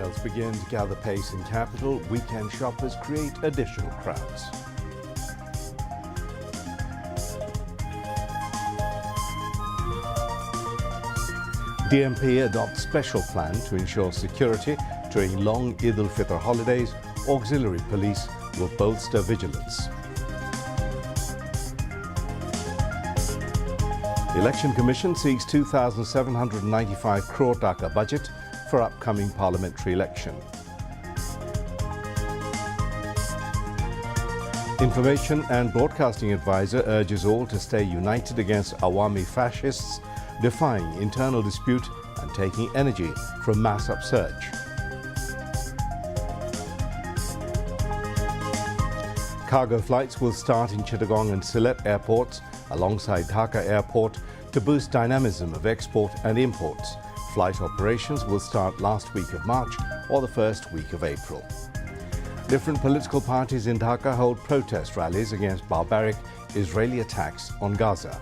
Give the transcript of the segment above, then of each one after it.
sales begin to gather pace in capital, weekend shoppers create additional crowds. DMP adopts special plan to ensure security during long Eid al-Fitr holidays. Auxiliary police will bolster vigilance. Election Commission seeks 2,795 crore taka budget for upcoming parliamentary election. Information and Broadcasting Advisor urges all to stay united against Awami fascists, defying internal dispute and taking energy from mass upsurge. Cargo flights will start in Chittagong and Sylhet airports alongside Dhaka Airport to boost dynamism of export and imports. Flight operations will start last week of March or the first week of April. Different political parties in Dhaka hold protest rallies against barbaric Israeli attacks on Gaza.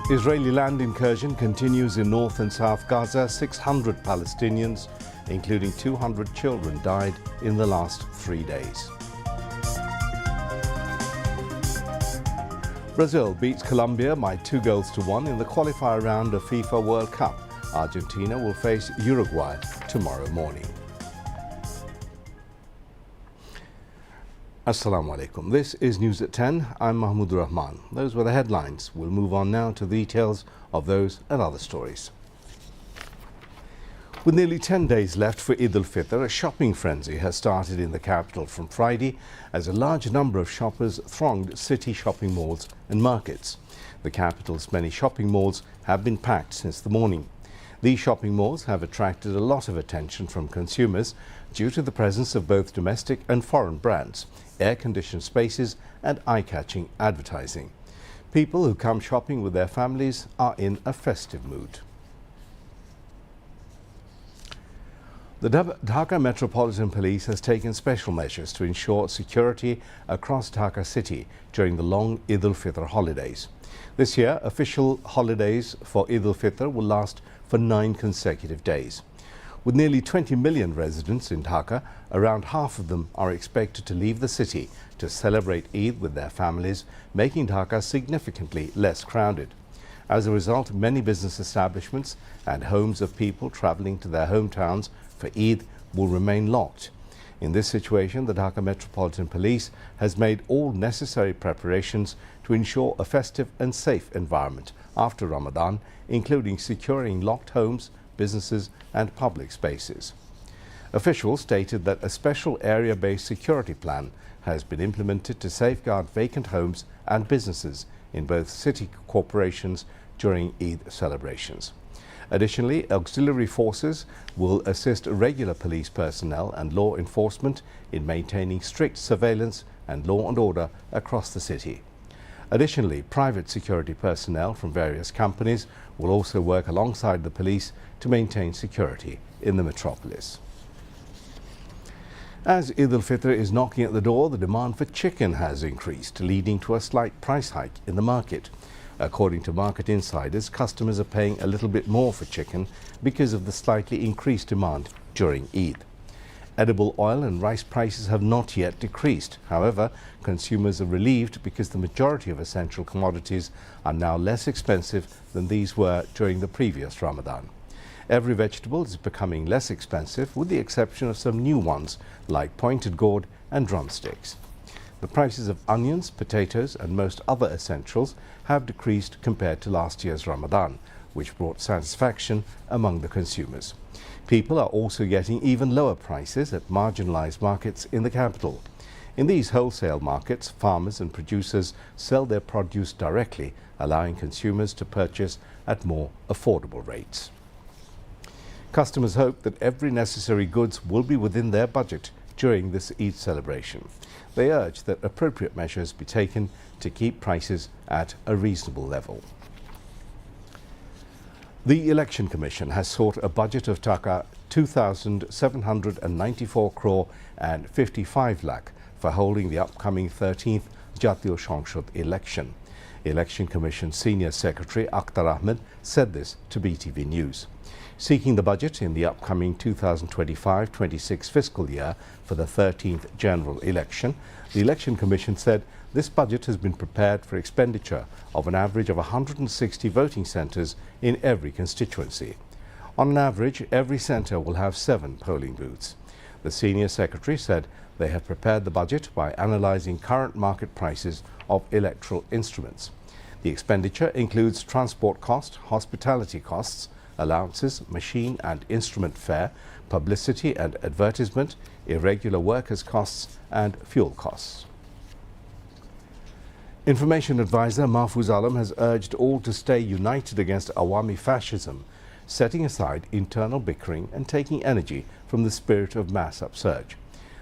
Israeli land incursion continues in north and south Gaza. 600 Palestinians, including 200 children, died in the last 3 days. Brazil beats Colombia by 2-1 in the qualifier round of FIFA World Cup. Argentina will face Uruguay tomorrow morning. Assalamu alaikum. This is News at 10. I'm Mahmoud Rahman. Those were the headlines. We'll move on now to the details of those and other stories. With nearly 10 days left for Eid al-Fitr, a shopping frenzy has started in the capital from Friday as a large number of shoppers thronged city shopping malls and markets. The capital's many shopping malls have been packed since the morning. These shopping malls have attracted a lot of attention from consumers due to the presence of both domestic and foreign brands, air-conditioned spaces and eye-catching advertising. People who come shopping with their families are in a festive mood. The Dhaka Metropolitan Police has taken special measures to ensure security across Dhaka city during the long Eid al-Fitr holidays. This year, official holidays for Eid al-Fitr will last for 9 consecutive days. With nearly 20 million residents in Dhaka, around half of them are expected to leave the city to celebrate Eid with their families, making Dhaka significantly less crowded. As a result, many business establishments and homes of people travelling to their hometowns for Eid will remain locked. In this situation, the Dhaka Metropolitan Police has made all necessary preparations to ensure a festive and safe environment after Ramadan, including securing locked homes, businesses and public spaces. Officials stated that a special area-based security plan has been implemented to safeguard vacant homes and businesses in both city corporations during Eid celebrations. Additionally, auxiliary forces will assist regular police personnel and law enforcement in maintaining strict surveillance and law and order across the city. Additionally, private security personnel from various companies will also work alongside the police to maintain security in the metropolis. As Eid al-Fitr is knocking at the door, the demand for chicken has increased, leading to a slight price hike in the market. According to market insiders, customers are paying a little bit more for chicken because of the slightly increased demand during Eid. Edible oil and rice prices have not yet decreased. However, consumers are relieved because the majority of essential commodities are now less expensive than these were during the previous Ramadan. Every vegetable is becoming less expensive, with the exception of some new ones like pointed gourd and drumsticks. The prices of onions, potatoes and most other essentials have decreased compared to last year's Ramadan, which brought satisfaction among the consumers. People are also getting even lower prices at marginalized markets in the capital. In these wholesale markets, farmers and producers sell their produce directly, allowing consumers to purchase at more affordable rates. Customers hope that every necessary goods will be within their budget during this Eid celebration. They urge that appropriate measures be taken to keep prices at a reasonable level. The Election Commission has sought a budget of Taka 2,794 crore and 55 lakh for holding the upcoming 13th Jatiyo Shongshod election. Election Commission Senior Secretary Akhtar Ahmed said this to BTV News. Seeking the budget in the upcoming 2025-26 fiscal year for the 13th general election, the Election Commission said this budget has been prepared for expenditure of an average of 160 voting centres in every constituency. On an average, every centre will have 7 polling booths. The Senior Secretary said they have prepared the budget by analysing current market prices of electoral instruments. The expenditure includes transport cost, hospitality costs, allowances, machine and instrument fare, publicity and advertisement, irregular workers' costs and fuel costs. Information advisor Mahfouz Alam has urged all to stay united against Awami fascism, setting aside internal bickering and taking energy from the spirit of mass upsurge.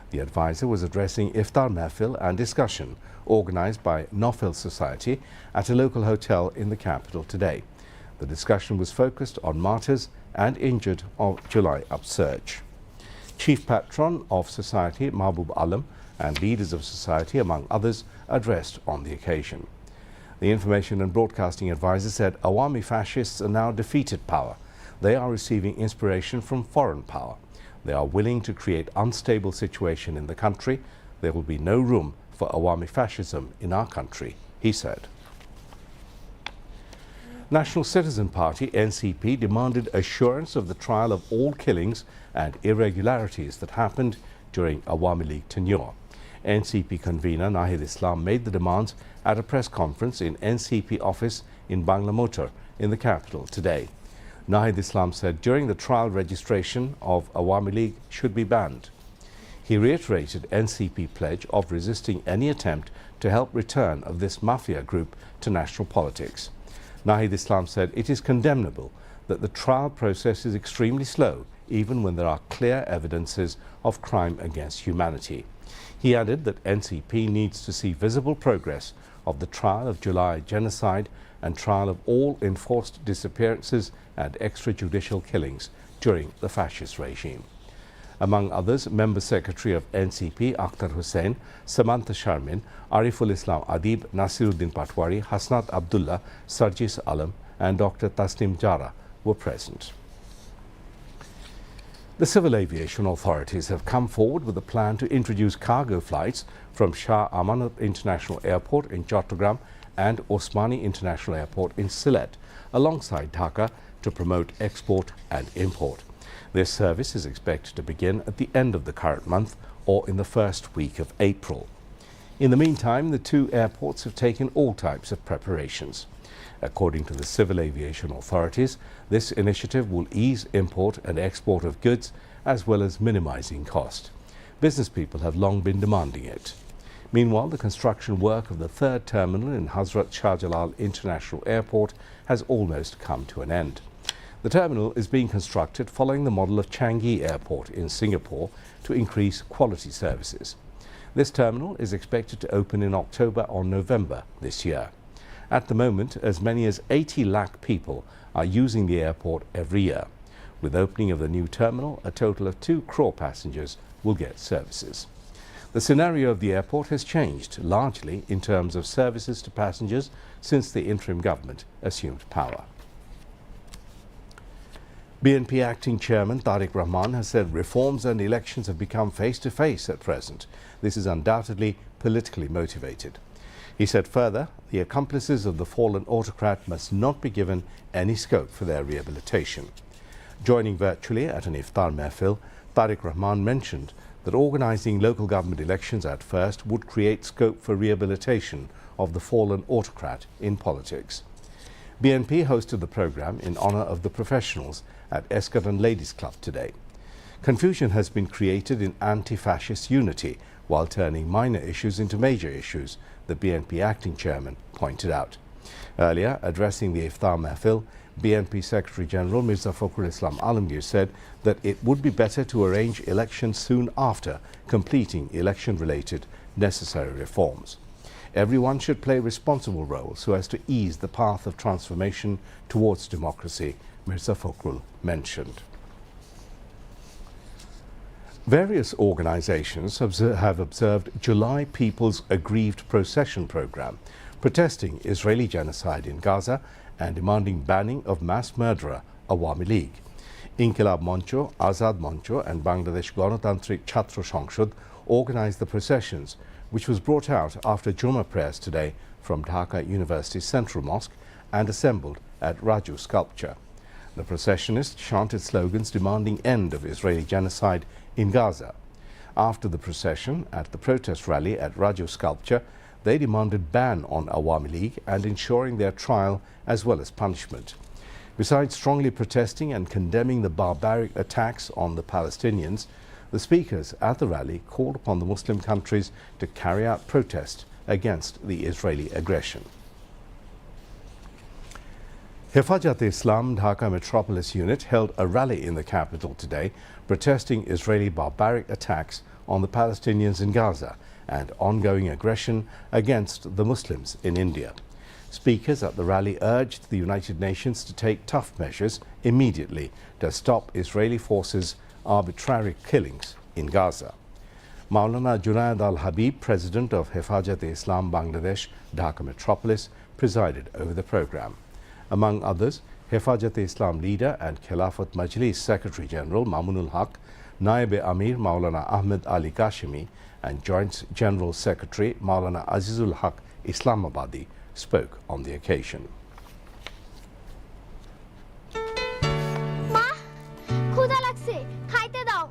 The advisor was addressing Iftar Mahfil and discussion organised by Nofil Society at a local hotel in the capital today. The discussion was focused on martyrs and injured of July upsurge. Chief Patron of Society Mahbub Alam and leaders of society, among others, addressed on the occasion. The Information and Broadcasting Advisor said Awami fascists are now defeated power. They are receiving inspiration from foreign power. They are willing to create unstable situation in the country. There will be no room for Awami fascism in our country, he said. National Citizen Party NCP demanded assurance of the trial of all killings and irregularities that happened during Awami League tenure. NCP convener Nahid Islam made the demands at a press conference in NCP office in Bangla Motor in the capital today. Nahid Islam said during the trial registration of Awami League should be banned. He reiterated NCP pledge of resisting any attempt to help return of this mafia group to national politics. Nahid Islam said it is condemnable that the trial process is extremely slow, even when there are clear evidences of crime against humanity. He added that NCP needs to see visible progress of the trial of July genocide and trial of all enforced disappearances and extrajudicial killings during the fascist regime. Among others, Member Secretary of NCP Akhtar Hussain, Samantha Sharmin, Ariful Islam Adib, Nasiruddin Patwari, Hasnat Abdullah, Sarjis Alam and Dr. Tasnim Jara were present. The civil aviation authorities have come forward with a plan to introduce cargo flights from Shah Amanat International Airport in Chattogram and Osmani International Airport in Sylhet, alongside Dhaka, to promote export and import. This service is expected to begin at the end of the current month or in the first week of April. In the meantime, the two airports have taken all types of preparations. According to the civil aviation authorities, this initiative will ease import and export of goods as well as minimizing cost. Business people have long been demanding it. Meanwhile, the construction work of the third terminal in Hazrat Shah Jalal International Airport has almost come to an end. The terminal is being constructed following the model of Changi Airport in Singapore to increase quality services. This terminal is expected to open in October or November this year. At the moment, as many as 80 lakh people are using the airport every year. With opening of the new terminal, a total of 2 crore passengers will get services. The scenario of the airport has changed largely in terms of services to passengers since the interim government assumed power. BNP Acting Chairman Tariq Rahman has said reforms and elections have become face-to-face at present. This is undoubtedly politically motivated. He said further, the accomplices of the fallen autocrat must not be given any scope for their rehabilitation. Joining virtually at an Iftar Mahfil, Tariq Rahman mentioned that organising local government elections at first would create scope for rehabilitation of the fallen autocrat in politics. BNP hosted the programme in honour of the professionals at Eskartan Ladies Club today. Confusion has been created in anti-fascist unity while turning minor issues into major issues, the BNP acting chairman pointed out. Earlier, addressing the Iftar Mahfil, BNP Secretary General Mirza Fakhrul Islam Alamgir said that it would be better to arrange elections soon after completing election-related necessary reforms. Everyone should play a responsible role so as to ease the path of transformation towards democracy, Mirza Fakhrul mentioned. Various organizations have observed July People's Aggrieved Procession program, protesting Israeli genocide in Gaza and demanding banning of mass murderer Awami League. Inkilab Moncho, Azad Moncho and Bangladesh Ganotantrik Chhatra সংসদ organized the processions, which was brought out after Jummah prayers today from Dhaka University's Central Mosque and assembled at Raju Sculpture. The processionists chanted slogans demanding end of Israeli genocide in Gaza. After the procession at the protest rally at Raju Sculpture, they demanded ban on Awami League and ensuring their trial as well as punishment. Besides strongly protesting and condemning the barbaric attacks on the Palestinians, the speakers at the rally called upon the Muslim countries to carry out protest against the Israeli aggression. Hifazat-e-Islam Dhaka Metropolis Unit held a rally in the capital today protesting Israeli barbaric attacks on the Palestinians in Gaza and ongoing aggression against the Muslims in India. Speakers at the rally urged the United Nations to take tough measures immediately to stop Israeli forces' arbitrary killings in Gaza. Maulana Junaid al-Habib, president of Hifazat-e-Islam Bangladesh Dhaka Metropolis, presided over the program. Among others, Hifazat-e-Islam leader and Khilafat Majlis Secretary General Mamunul Haq, Naib Amir Maulana Ahmed Ali Kashimi and Joint General Secretary Maulana Azizul Haq Islamabadi spoke on the occasion. মা ক্ষুধা লাগছে খাইতে দাও